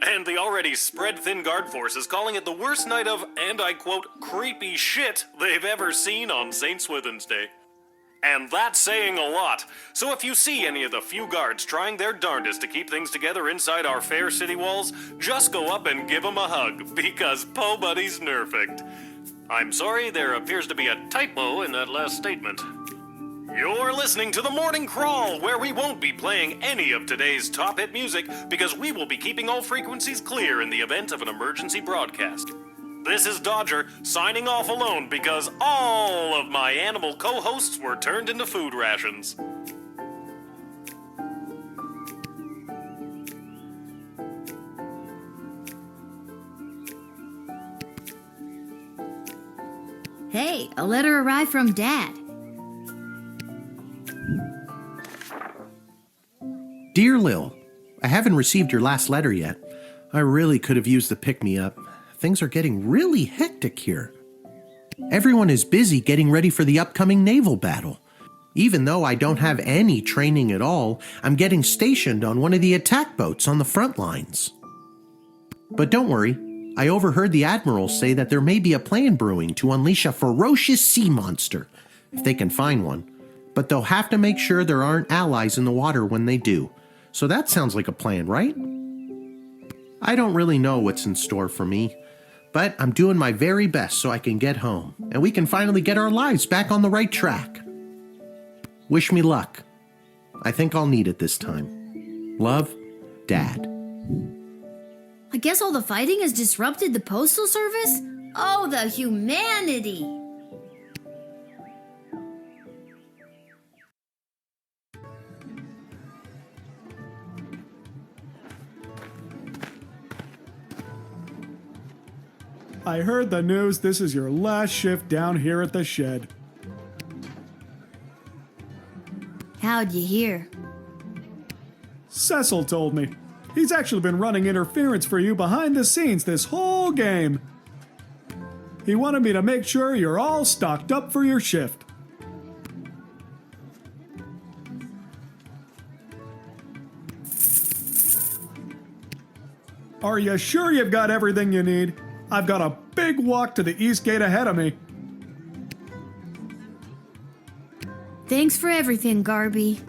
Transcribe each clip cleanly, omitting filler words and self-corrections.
And the already spread-thin guard force is calling it the worst night of, and I quote, creepy shit they've ever seen on St. Swithin's Day. And that's saying a lot. So if you see any of the few guards trying their darndest to keep things together inside our fair city walls, just go up and give them a hug, because Po Buddy's nerfect. I'm sorry, there appears to be a typo in that last statement. You're listening to The Morning Crawl, where we won't be playing any of today's top hit music because we will be keeping all frequencies clear in the event of an emergency broadcast. This is Dodger, signing off alone because all of my animal co-hosts were turned into food rations. Hey, a letter arrived from Dad. Dear Lil, I haven't received your last letter yet. I really could have used the pick-me-up. Things are getting really hectic here. Everyone is busy getting ready for the upcoming naval battle. Even though I don't have any training at all, I'm getting stationed on one of the attack boats on the front lines. But don't worry, I overheard the admirals say that there may be a plan brewing to unleash a ferocious sea monster, if they can find one. But they'll have to make sure there aren't allies in the water when they do. So that sounds like a plan, right? I don't really know what's in store for me. But I'm doing my very best so I can get home, and we can finally get our lives back on the right track. Wish me luck. I think I'll need it this time. Love, Dad. I guess all the fighting has disrupted the postal service? Oh, the humanity! I heard the news this is your last shift down here at the shed. How'd you hear? Cecil told me. He's actually been running interference for you behind the scenes this whole game. He wanted me to make sure you're all stocked up for your shift. Are you sure you've got everything you need? I've got a big walk to the east gate ahead of me. Thanks for everything, Garby.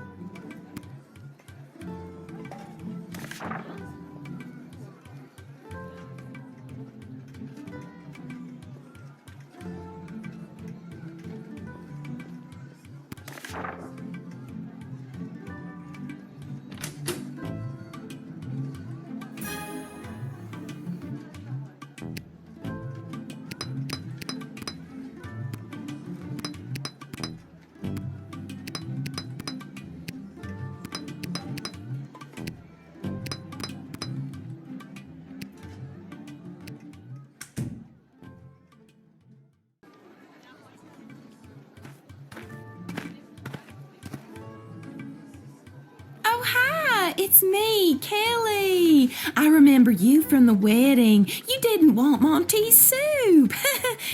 It's me, Kellii. I remember you from the wedding. You didn't want Monty's soup.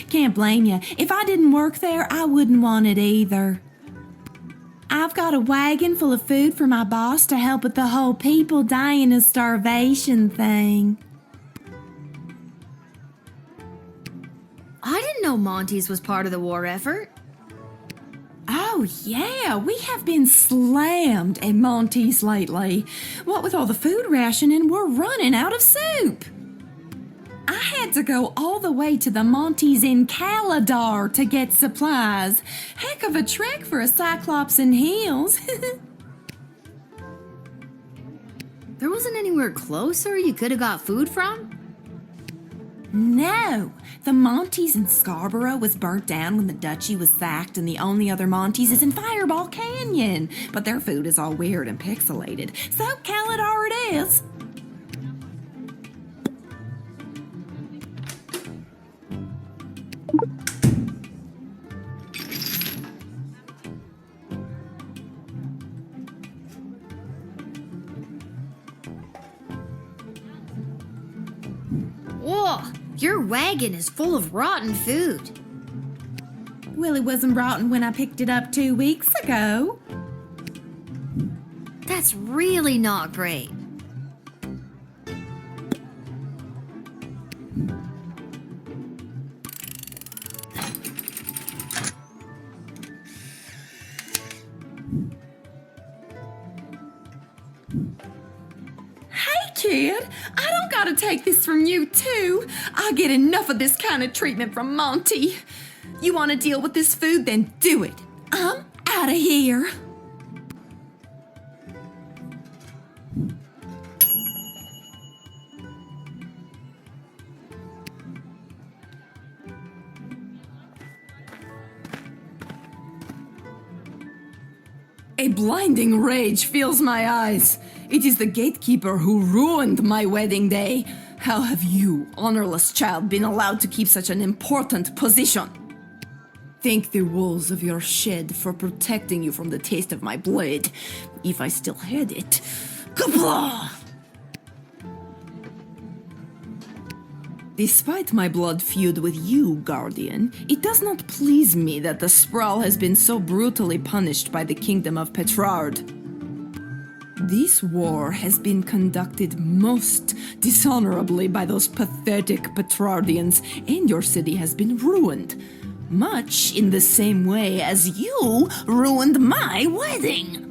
Can't blame you. If I didn't work there, I wouldn't want it either. I've got a wagon full of food for my boss to help with the whole people dying of starvation thing. I didn't know Monty's was part of the war effort. Oh, yeah, we have been slammed at Monty's lately. What with all the food rationing, we're running out of soup. I had to go all the way to the Monty's in Calidar to get supplies. Heck of a trek for a Cyclops in heels. There wasn't anywhere closer you could have got food from? No, the Monty's in Scarborough was burnt down when the duchy was sacked, and the only other Monty's is in Fireball Canyon. But their food is all weird and pixelated, so Calidar it is. Whoa, your wagon is full of rotten food. Well, it wasn't rotten when I picked it up 2 weeks ago. That's really not great. Hey, kid, I don't gotta take this from you, too. I get enough of this kind of treatment from Monty. You want to deal with this food, then do it. I'm out of here. A blinding rage fills my eyes. It is the gatekeeper who ruined my wedding day. How have you, honorless child, been allowed to keep such an important position? Thank the walls of your shed for protecting you from the taste of my blood, if I still had it. Kapla! Despite my blood feud with you, Guardian, it does not please me that the Sprawl has been so brutally punished by the kingdom of Petrard. This war has been conducted most dishonorably by those pathetic Petrardians, and your city has been ruined, much in the same way as you ruined my wedding.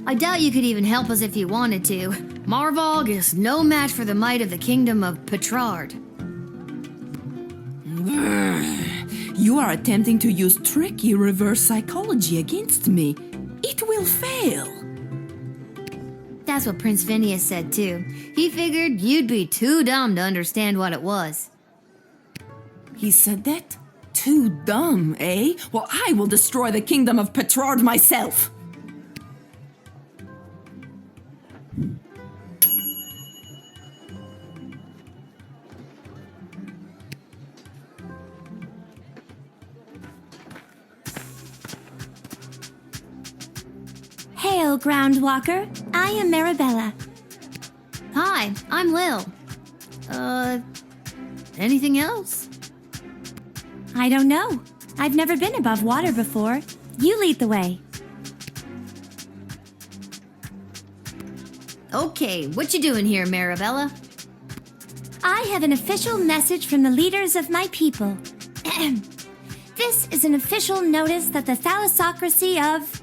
I doubt you could even help us if you wanted to. Marvog is no match for the might of the kingdom of Petrard. You are attempting to use tricky reverse psychology against me. It will fail. That's what Prince Phineas said too. He figured you'd be too dumb to understand what it was. He said that? Too dumb, eh? Well, I will destroy the kingdom of Petrard myself. Hail, Groundwalker. I am Meribella. Hi, I'm Lil. Anything else? I don't know. I've never been above water before. You lead the way. Okay, what you doing here, Meribella? I have an official message from the leaders of my people. This is an official notice that the thalassocracy of...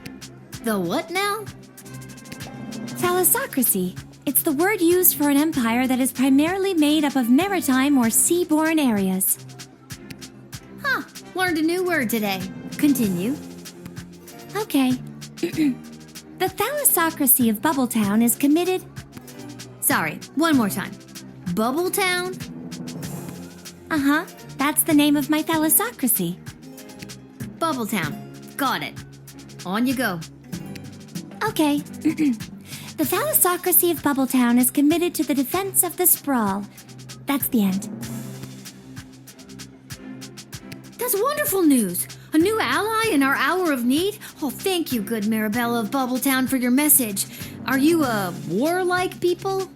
The what now? Thalassocracy. It's the word used for an empire that is primarily made up of maritime or seaborne areas. Huh, learned a new word today. Continue. Okay. The thalassocracy of Bubbletown is committed... Sorry, one more time. Bubbletown? Uh-huh. That's the name of my thalassocracy. Bubbletown. Got it. On you go. Okay. The thalassocracy of Bubbletown is committed to the defense of the Sprawl. That's the end. That's wonderful news. A new ally in our hour of need? Oh, thank you, good Meribella of Bubbletown, for your message. Are you a warlike people?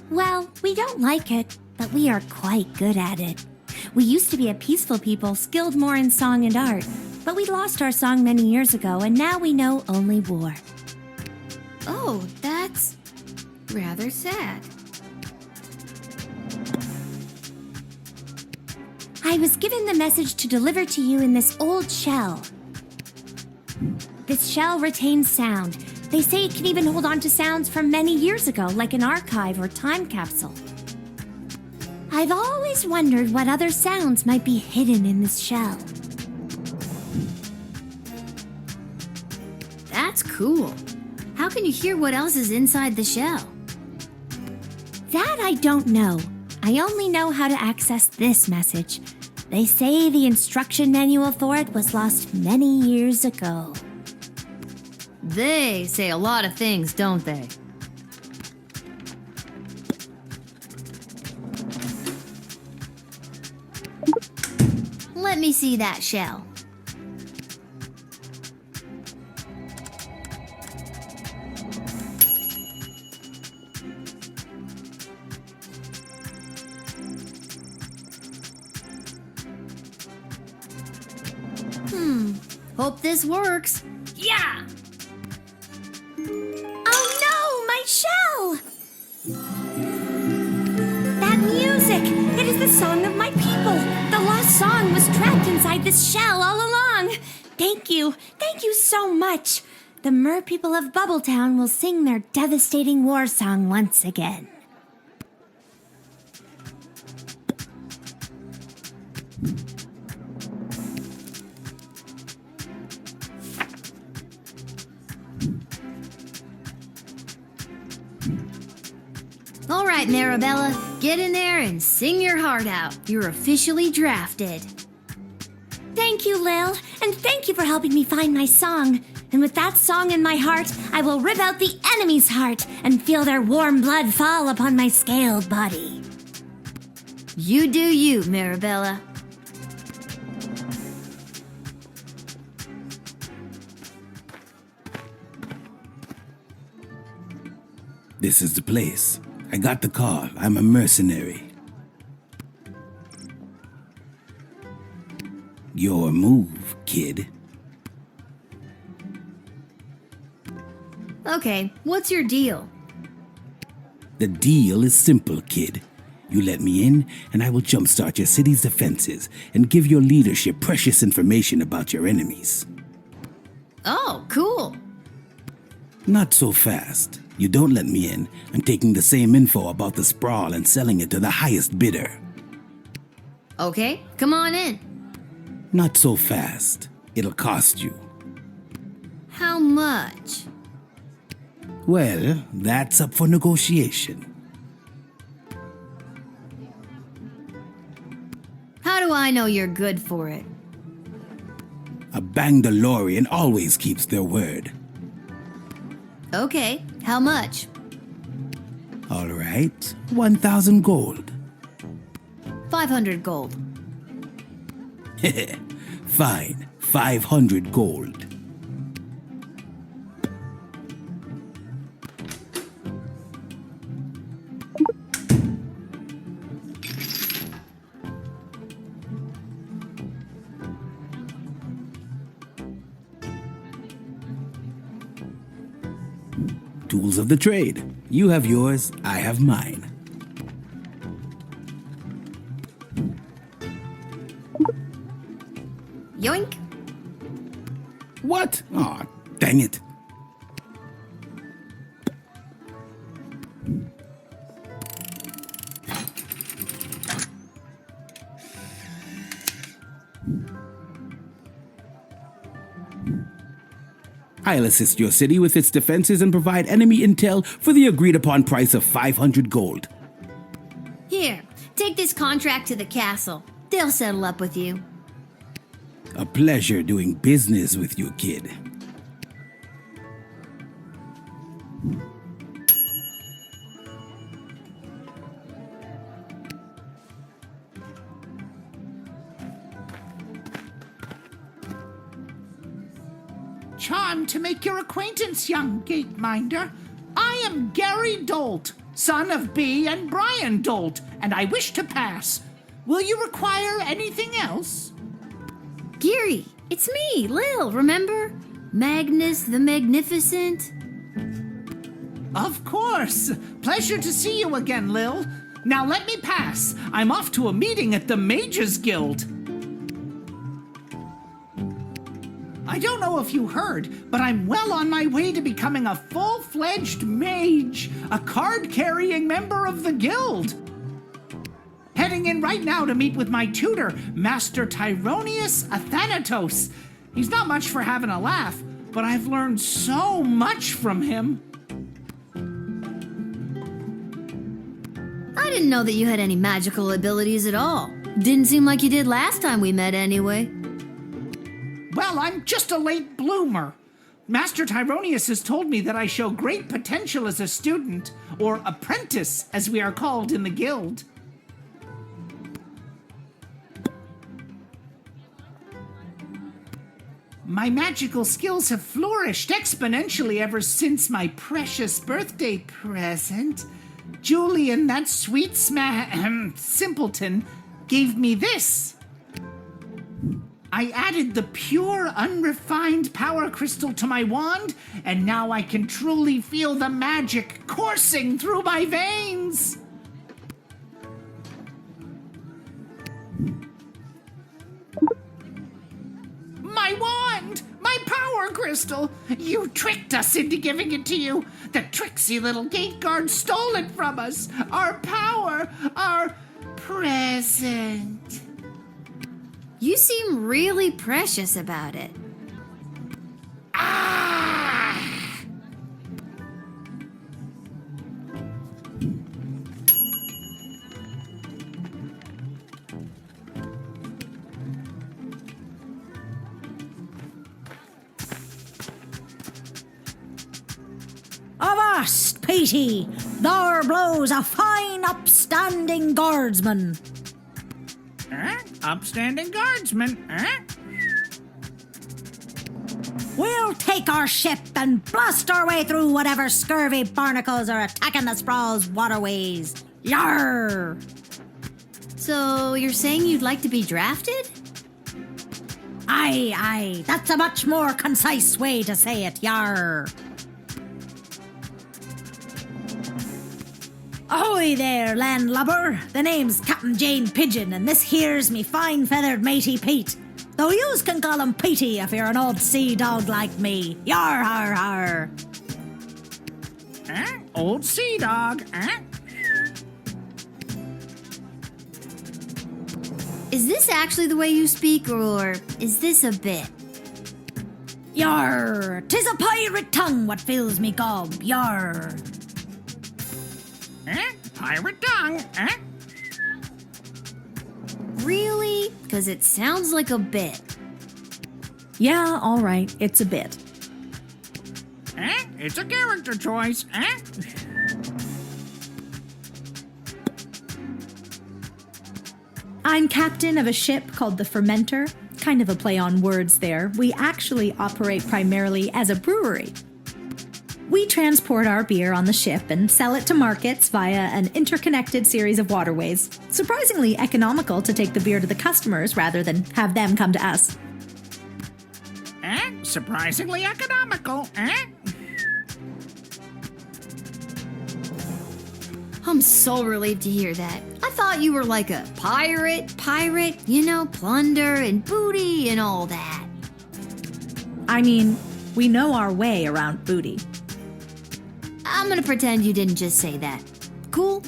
Well, we don't like it, but we are quite good at it. We used to be a peaceful people, skilled more in song and art, but we lost our song many years ago, and now we know only war. Oh, that's rather sad. I was given the message to deliver to you in this old shell. This shell retains sound. They say it can even hold on to sounds from many years ago, like an archive or time capsule. I've always wondered what other sounds might be hidden in this shell. That's cool. How can you hear what else is inside the shell? That I don't know. I only know how to access this message. They say the instruction manual for it was lost many years ago. They say a lot of things, don't they? Let me see that shell. Hope this works. Yeah! Oh no, my shell! That music! It is the song of my people! The lost song was trapped inside this shell all along! Thank you so much! The mer people of Bubbletown will sing their devastating war song once again. All right, Meribella, get in there and sing your heart out. You're officially drafted. Thank you, Lil, and thank you for helping me find my song. And with that song in my heart, I will rip out the enemy's heart and feel their warm blood fall upon my scaled body. You do you, Meribella. This is the place. I got the call. I'm a mercenary. Your move, kid. Okay, what's your deal? The deal is simple, kid. You let me in, and I will jumpstart your city's defenses and give your leadership precious information about your enemies. Oh, cool. Not so fast. You don't let me in, I'm taking the same info about the Sprawl and selling it to the highest bidder. Okay, come on in. Not so fast. It'll cost you. How much? Well, that's up for negotiation. How do I know you're good for it? A Banggaloreian always keeps their word. Okay, how much? All right, 1,000 gold. 500 gold. Fine, 500 gold. Tools of the trade. You have yours, I have mine. Yoink. What? Aw, dang it. I'll assist your city with its defenses and provide enemy intel for the agreed-upon price of 500 gold. Here, take this contract to the castle. They'll settle up with you. A pleasure doing business with you, kid. Charmed to make your acquaintance, young gateminder. I am Gary Dolt, son of Bee and Brian Dolt, and I wish to pass. Will you require anything else? Geary, it's me, Lil, remember? Magnus the Magnificent. Of course. Pleasure to see you again, Lil. Now let me pass. I'm off to a meeting at the Mages Guild. I don't know if you heard, but I'm well on my way to becoming a full-fledged mage, a card-carrying member of the guild. Heading in right now to meet with my tutor, Master Tyronius Athanatos. He's not much for having a laugh, but I've learned so much from him. I didn't know that you had any magical abilities at all. Didn't seem like you did last time we met anyway. Well, I'm just a late bloomer. Master Tyronius has told me that I show great potential as a student, or apprentice, as we are called in the guild. My magical skills have flourished exponentially ever since my precious birthday present. Julian, that sweet simpleton, gave me this. I added the pure, unrefined power crystal to my wand, and now I can truly feel the magic coursing through my veins. My wand! My power crystal! You tricked us into giving it to you! The tricksy little gate guard stole it from us! Our power! Our present! You seem really precious about it. Ah! Avast, Petey! There blows a fine upstanding guardsman. Upstanding guardsman, We'll take our ship and blast our way through whatever scurvy barnacles are attacking the Sprawl's waterways. Yarr! So you're saying you'd like to be drafted? Aye, that's a much more concise way to say it, yarr. Ahoy there, landlubber. The name's Captain Jane Pigeon, and this here's me fine-feathered matey Pete. Though yous can call him Petey if you're an old sea dog like me. Yar, har, har. Old sea dog, Is this actually the way you speak, or is this a bit? Yar, 'tis a pirate tongue what fills me gob. Yar. Pirate tongue, Really? Because it sounds like a bit. Yeah, all right, it's a bit. It's a character choice, I'm captain of a ship called the Fermenter. Kind of a play on words there. We actually operate primarily as a brewery. We transport our beer on the ship and sell it to markets via an interconnected series of waterways. Surprisingly economical to take the beer to the customers rather than have them come to us. Surprisingly economical, I'm so relieved to hear that. I thought you were like a pirate, you know, plunder and booty and all that. I mean, we know our way around booty. I'm gonna pretend you didn't just say that. Cool?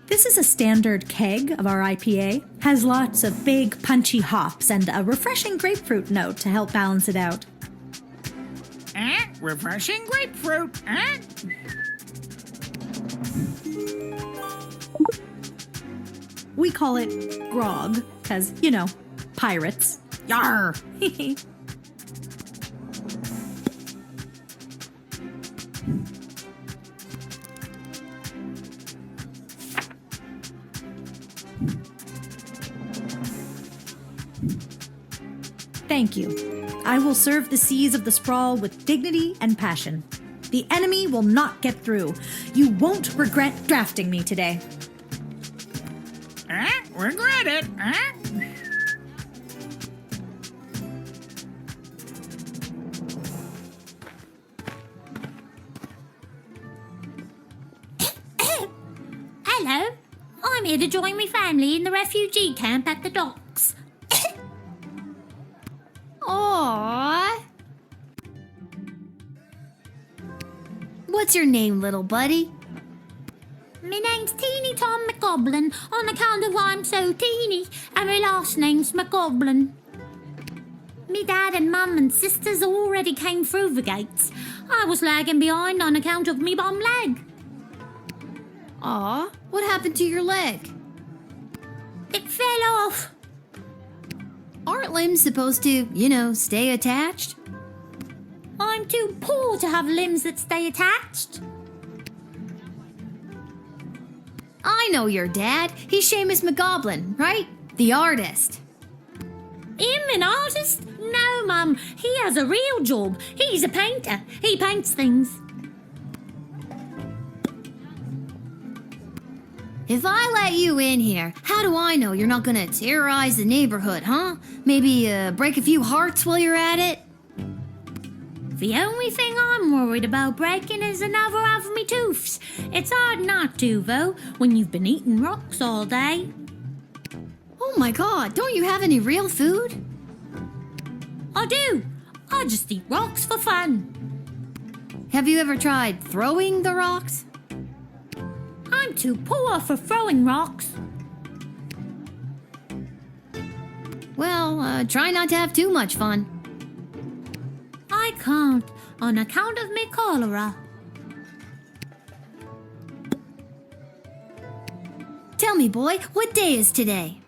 This is a standard keg of our IPA. Has lots of big, punchy hops and a refreshing grapefruit note to help balance it out. Refreshing grapefruit, We call it grog, because, you know, pirates. Yarr. Thank you. I will serve the seas of the Sprawl with dignity and passion. The enemy will not get through. You won't regret drafting me today. Regret it, Hello, I'm here to join my family in the refugee camp at the docks. Aww. What's your name, little buddy? My name's Teeny Tom MacGoblin on account of I'm so teeny, and my last name's MacGoblin. Me dad and mum and sisters already came through the gates. I was lagging behind on account of me bum leg. Aw, what happened to your leg? It fell off. Aren't limbs supposed to, you know, stay attached? I'm too poor to have limbs that stay attached. I know your dad. He's Seamus MacGoblin, right? The artist. Him an artist? No, Mum. He has a real job. He's a painter. He paints things. If I let you in here, how do I know you're not gonna terrorize the neighborhood, huh? Maybe break a few hearts while you're at it? The only thing I'm worried about breaking is another of me toofs. It's hard not to, though, when you've been eating rocks all day. Oh my god, don't you have any real food? I do. I just eat rocks for fun. Have you ever tried throwing the rocks? I'm too poor for throwing rocks. Well, try not to have too much fun. I can't, on account of me cholera. Tell me, boy, what day is today?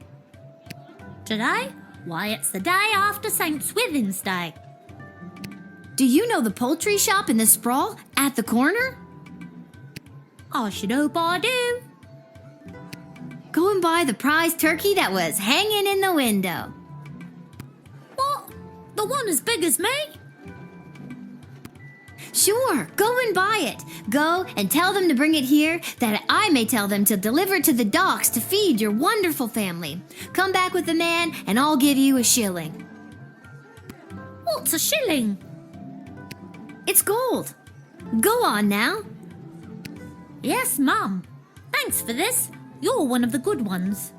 Today? Why, it's the day after St. Swithin's Day. Do you know the poultry shop in the Sprawl at the corner? I should hope I do. Go and buy the prize turkey that was hanging in the window. What? The one as big as me? Sure, go and buy it. Go and tell them to bring it here, that I may tell them to deliver it to the docks to feed your wonderful family. Come back with the man, and I'll give you a shilling. What's a shilling? It's gold. Go on now. Yes, Mum. Thanks for this. You're one of the good ones.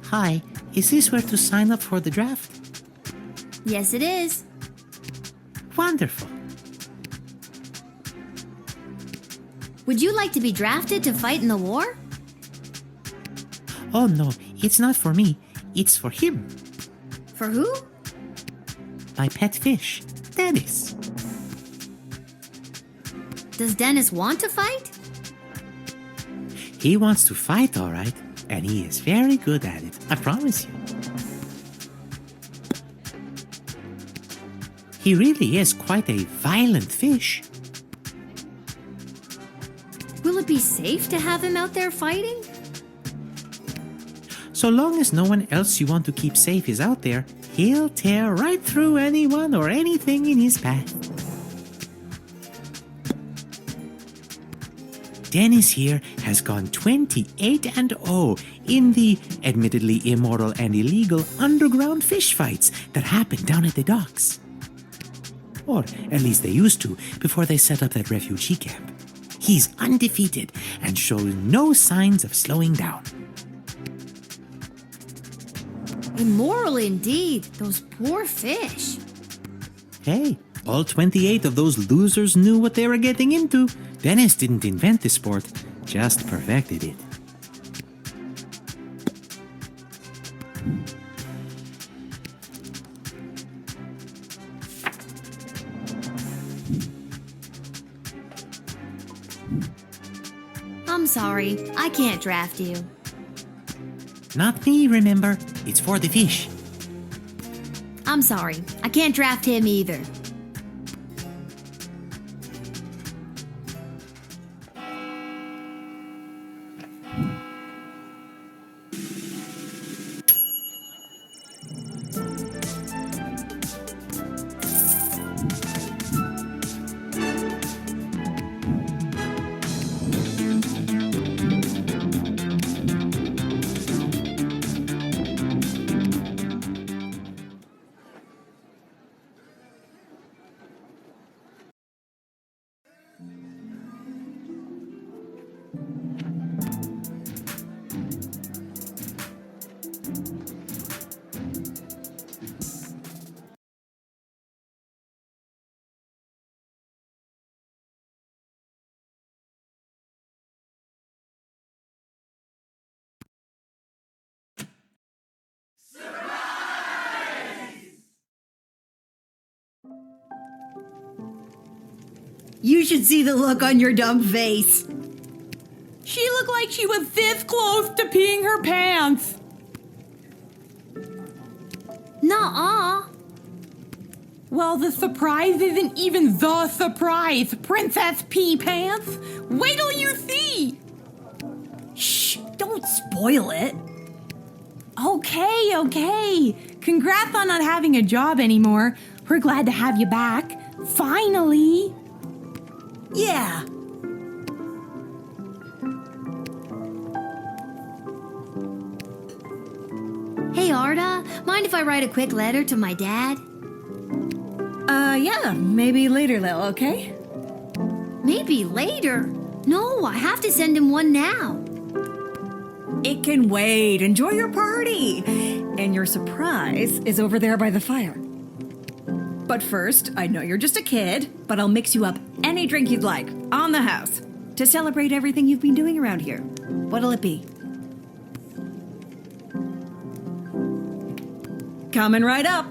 Hi. Is this where to sign up for the draft? Yes, it is. Wonderful. Would you like to be drafted to fight in the war? Oh no, it's not for me. It's for him. For who? My pet fish, Dennis. Does Dennis want to fight? He wants to fight, all right, and he is very good at it, I promise you. He really is quite a violent fish. Will it be safe to have him out there fighting? So long as no one else you want to keep safe is out there, he'll tear right through anyone or anything in his path. Dennis here has gone 28-0 in the admittedly immoral and illegal underground fish fights that happen down at the docks. Or at least they used to before they set up that refugee camp. He's undefeated and shows no signs of slowing down. Immoral indeed, those poor fish. Hey, all 28 of those losers knew what they were getting into. Dennis didn't invent the sport, just perfected it. I'm sorry, I can't draft you. Not me, remember? It's for the fish. I'm sorry, I can't draft him either. You should see the look on your dumb face. She looked like she was this close to peeing her pants. Nuh-uh. Well, the surprise isn't even the surprise, Princess Pea Pants. Wait till you see. Shh, don't spoil it. Okay. Congrats on not having a job anymore. We're glad to have you back. Finally. Yeah. Hey, Arda, mind if I write a quick letter to my dad? Yeah, maybe later, Lil, okay? Maybe later. No, I have to send him one now. It can wait. Enjoy your party. And your surprise is over there by the fire. But first, I know you're just a kid, but I'll mix you up any drink you'd like, on the house, to celebrate everything you've been doing around here. What'll it be? Coming right up.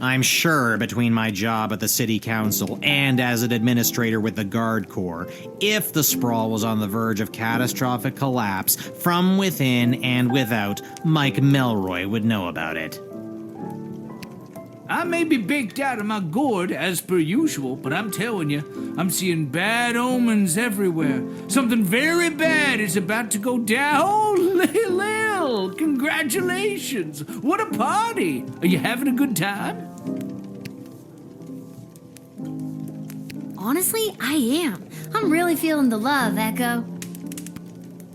I'm sure between my job at the city council and as an administrator with the Guard Corps, if the Sprawl was on the verge of catastrophic collapse from within and without, Mike Melroy would know about it. I may be baked out of my gourd as per usual, but I'm telling you, I'm seeing bad omens everywhere. Something very bad is about to go down. Oh, Lil, congratulations! What a party! Are you having a good time? Honestly, I am. I'm really feeling the love, Echo.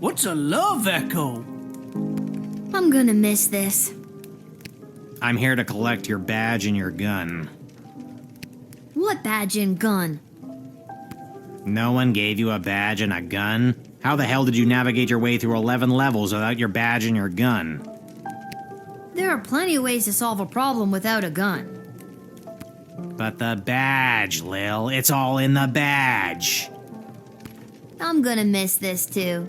What's a love echo? I'm gonna miss this. I'm here to collect your badge and your gun. What badge and gun? No one gave you a badge and a gun? How the hell did you navigate your way through 11 levels without your badge and your gun? There are plenty of ways to solve a problem without a gun. But the badge, Lil. It's all in the badge. I'm gonna miss this too.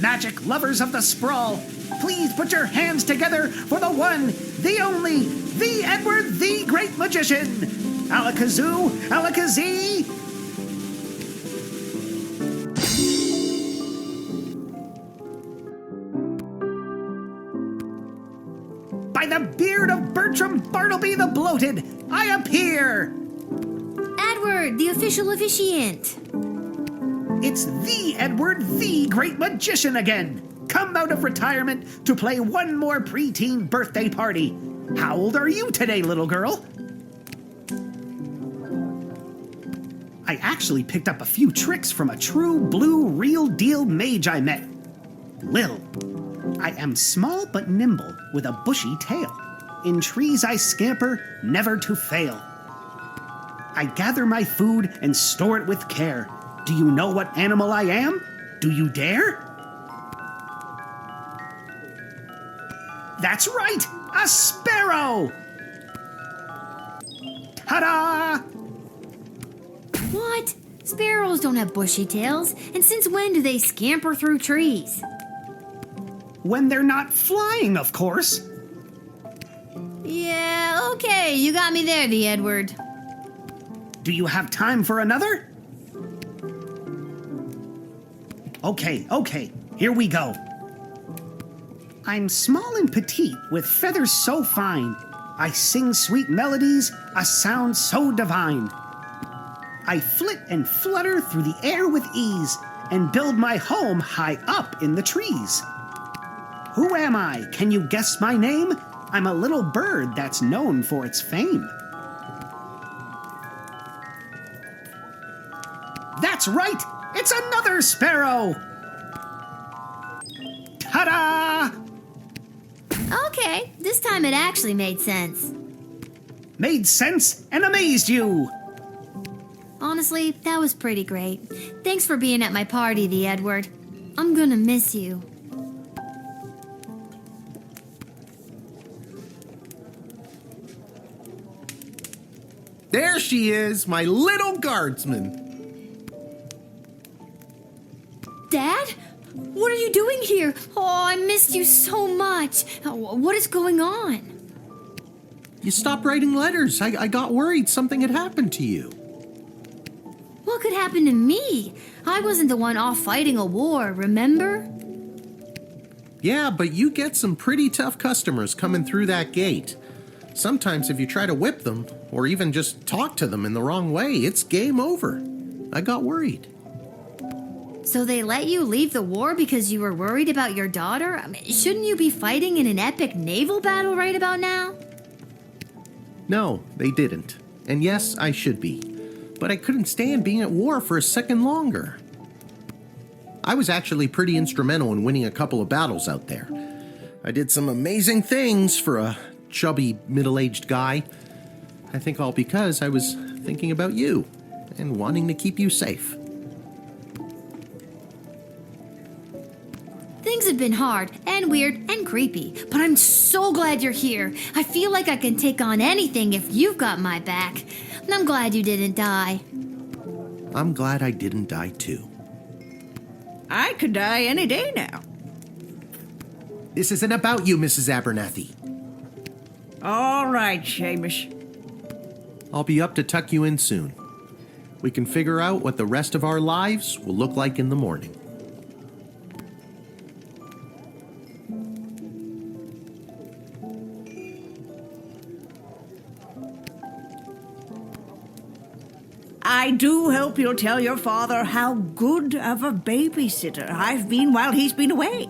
Magic lovers of the Sprawl, please put your hands together for the one, the only, the Edward, the Great Magician. Alakazoo, Alakazee. By the beard of Bertram Bartleby the Bloated, I appear. Edward, the official officiant. It's the Edward, the Great Magician again. Come out of retirement to play one more preteen birthday party. How old are you today, little girl? I actually picked up a few tricks from a true blue real deal mage I met. Lil. I am small but nimble with a bushy tail. In trees I scamper, never to fail. I gather my food and store it with care. Do you know what animal I am? Do you dare? That's right! A sparrow! Ta-da! What? Sparrows don't have bushy tails, and since when do they scamper through trees? When they're not flying, of course. Yeah, okay, you got me there, the Edward. Do you have time for another? Okay, here we go. I'm small and petite, with feathers so fine. I sing sweet melodies, a sound so divine. I flit and flutter through the air with ease, and build my home high up in the trees. Who am I? Can you guess my name? I'm a little bird that's known for its fame. That's right! It's another sparrow! Ta-da! Okay, this time it actually made sense. Made sense and amazed you! Honestly, that was pretty great. Thanks for being at my party, the Edward. I'm gonna miss you. There she is, my little guardsman. Dad? What are you doing here? Oh, I missed you so much. What is going on? You stopped writing letters. I got worried something had happened to you. What could happen to me? I wasn't the one off fighting a war, remember? Yeah, but you get some pretty tough customers coming through that gate. Sometimes if you try to whip them, or even just talk to them in the wrong way, it's game over. I got worried. So they let you leave the war because you were worried about your daughter? I mean, shouldn't you be fighting in an epic naval battle right about now? No, they didn't. And yes, I should be. But I couldn't stand being at war for a second longer. I was actually pretty instrumental in winning a couple of battles out there. I did some amazing things for a chubby, middle-aged guy. I think all because I was thinking about you and wanting to keep you safe. Things have been hard and weird and creepy, but I'm so glad you're here. I feel like I can take on anything if you've got my back. And I'm glad you didn't die. I'm glad I didn't die too. I could die any day now. This isn't about you, Mrs. Abernathy. All right, Seamus. I'll be up to tuck you in soon. We can figure out what the rest of our lives will look like in the morning. I do hope you'll tell your father how good of a babysitter I've been while he's been away.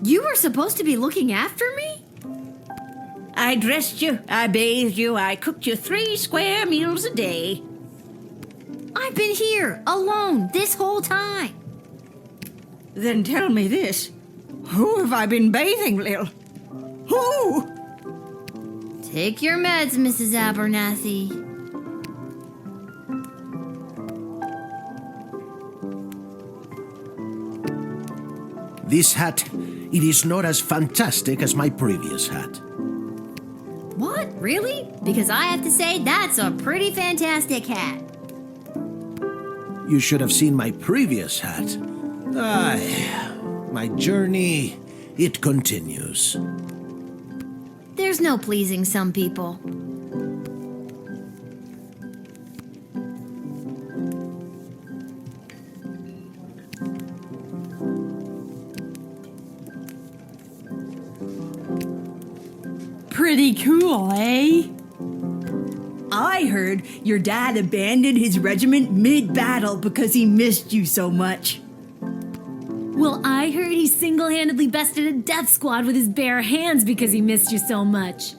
You were supposed to be looking after me? I dressed you, I bathed you, I cooked you 3 square meals a day. I've been here, alone, this whole time. Then tell me this. Who have I been bathing, Lil? Who? Take your meds, Mrs. Abernathy. This hat, it is not as fantastic as my previous hat. What? Really? Because I have to say, that's a pretty fantastic hat. You should have seen my previous hat. Aye, my journey, it continues. There's no pleasing some people. Pretty cool, eh? I heard your dad abandoned his regiment mid-battle because he missed you so much. Well, I heard he single-handedly bested a death squad with his bare hands because he missed you so much.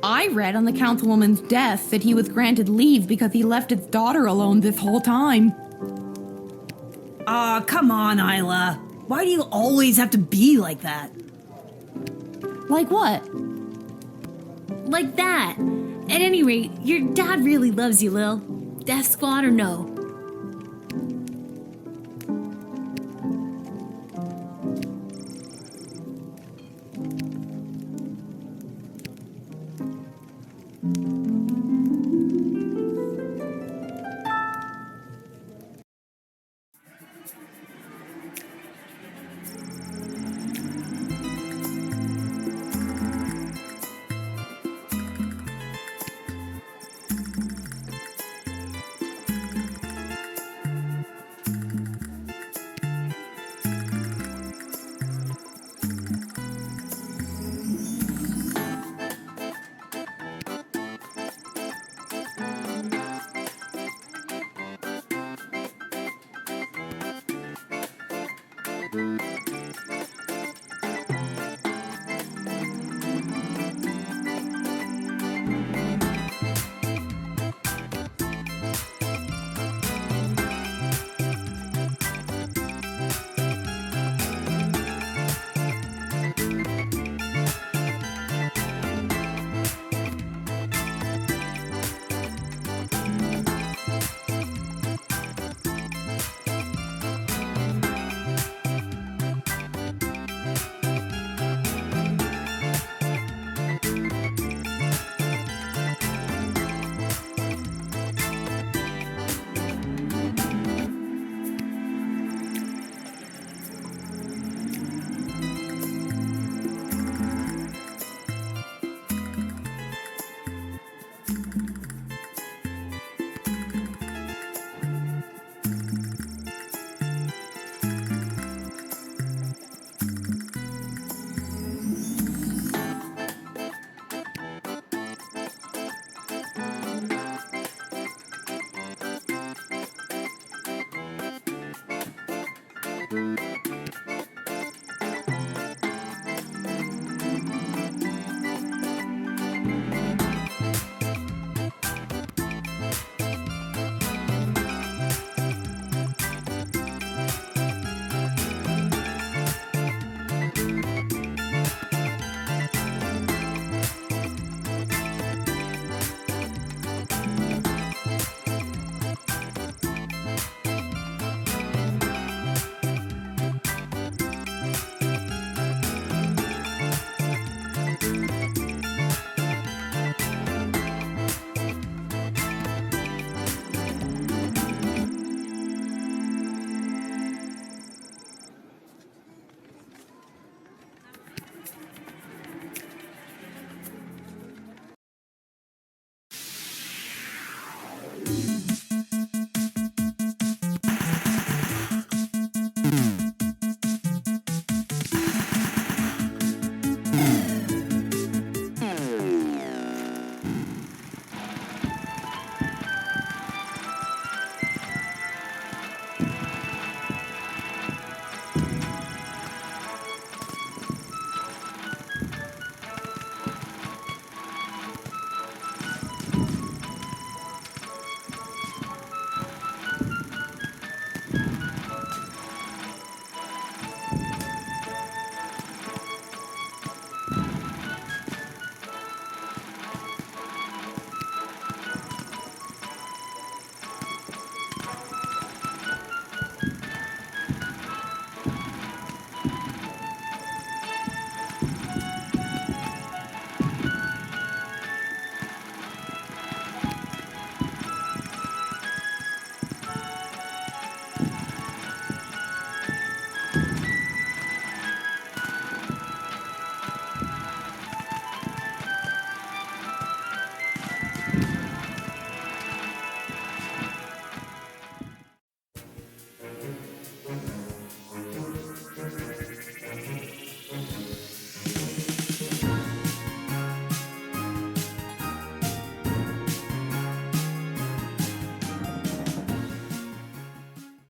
I read on the councilwoman's death that he was granted leave because he left his daughter alone this whole time. Aw, come on, Isla. Why do you always have to be like that? Like what? Like that. At any rate, your dad really loves you, Lil. Death squad or no.